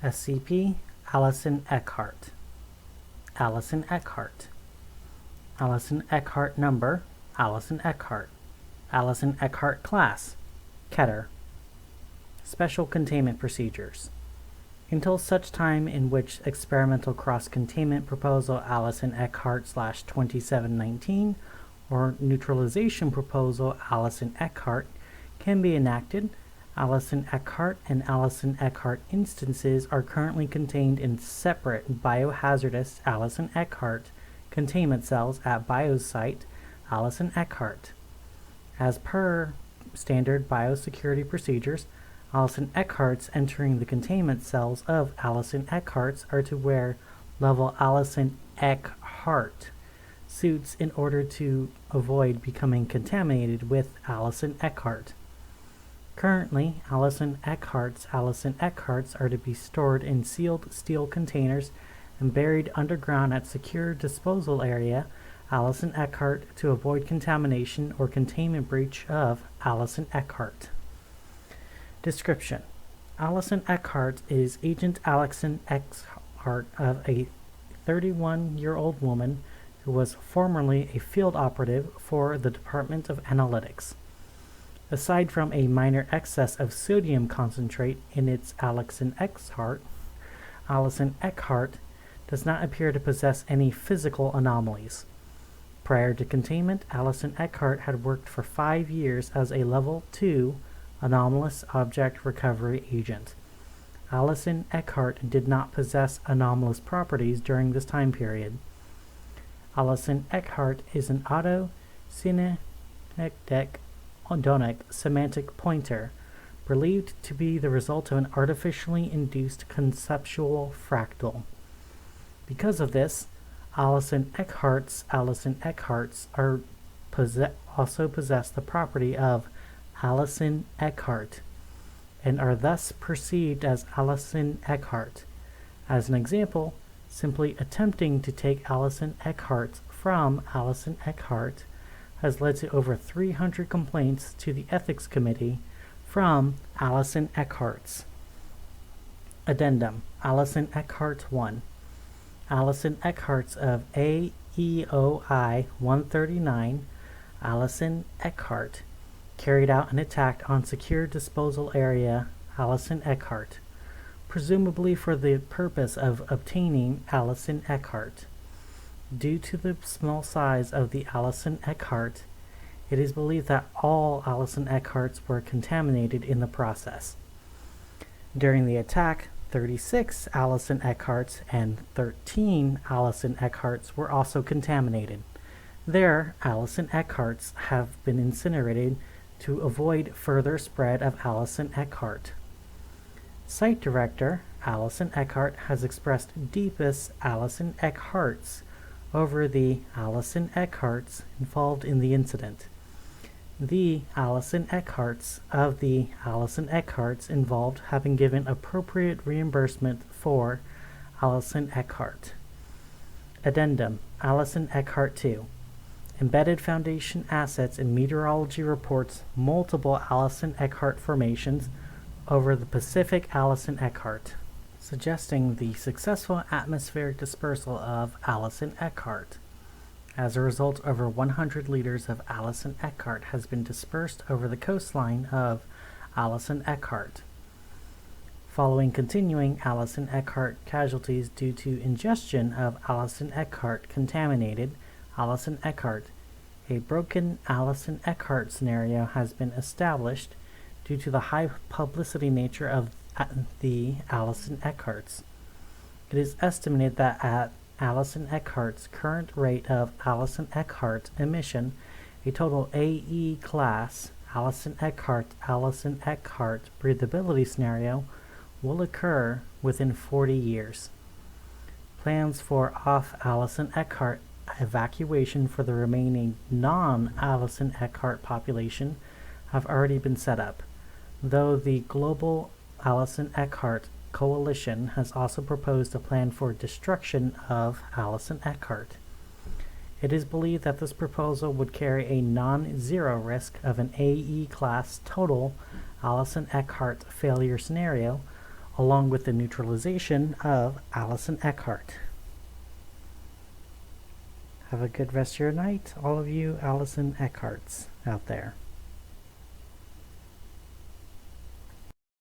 SCP Allison Eckhart. Allison Eckhart. Allison Eckhart number, Allison Eckhart. Allison Eckhart class, Keter. Special containment procedures. Until such time in which experimental cross-containment proposal Allison Eckhart/2719 or neutralization proposal Allison Eckhart can be enacted, Allison Eckhart and Allison Eckhart instances are currently contained in separate biohazardous Allison Eckhart containment cells at biosite Allison Eckhart. As per standard biosecurity procedures, Allison Eckharts entering the containment cells of Allison Eckharts are to wear level Allison Eckhart suits in order to avoid becoming contaminated with Allison Eckhart. Currently, Allison Eckharts are to be stored in sealed steel containers and buried underground at secure disposal area Allison Eckhart to avoid contamination or containment breach of Allison Eckhart. Description: Allison Eckhart is Agent Allison Eckhart of a 31-year-old woman who was formerly a field operative for the Department of Analytics. Aside from a minor excess of sodium concentrate in its Allison Eckhart does not appear to possess any physical anomalies. Prior to containment, Allison Eckhart had worked for 5 years as a Level 2 anomalous object recovery agent. Allison Eckhart did not possess anomalous properties during this time period. Allison Eckhart is an autosyntactic odonic semantic pointer, believed to be the result of an artificially induced conceptual fractal. Because of this, Allison Eckharts are also possess the property of Allison Eckhart and are thus perceived as Allison Eckhart. As an example, simply attempting to take Allison Eckhart from Allison Eckhart has led to over 300 complaints to the Ethics Committee from Allison Eckharts. Addendum: Allison Eckhart 1. Allison Eckharts of AEOI 139, Allison Eckhart, carried out an attack on secure disposal area Allison Eckhart, presumably for the purpose of obtaining Allison Eckhart. Due to the small size of the Allison Eckhart, it is believed that all Allison Eckharts were contaminated in the process. During the attack, 36 Allison Eckharts and 13 Allison Eckharts were also contaminated. Their Allison Eckharts have been incinerated to avoid further spread of Allison Eckhart. Site Director Allison Eckhart has expressed deepest Allison Eckharts over the Allison Eckharts involved in the incident. The Allison Eckharts of the Allison Eckharts involved have been given appropriate reimbursement for Allison Eckhart. Addendum: Allison Eckhart 2. Embedded Foundation assets in meteorology reports multiple Allison Eckhart formations over the Pacific Allison Eckhart, suggesting the successful atmospheric dispersal of Allison Eckhart. As a result, over 100 liters of Allison Eckhart has been dispersed over the coastline of Allison Eckhart. Following continuing Allison Eckhart casualties due to ingestion of Allison Eckhart contaminated Allison Eckhart, a broken Allison Eckhart scenario has been established due to the high publicity nature of the Allison Eckharts. It is estimated that at Allison Eckhart's current rate of Allison Eckhart emission, a total AE class Allison Eckhart breathability scenario will occur within 40 years. Plans for off Allison Eckhart evacuation for the remaining non-Allison Eckhart population have already been set up, though the Global Allison Eckhart Coalition has also proposed a plan for destruction of Allison Eckhart. It is believed that this proposal would carry a non-zero risk of an AE class total Allison Eckhart failure scenario, along with the neutralization of Allison Eckhart. Have a good rest of your night, all of you Allison Eckharts out there.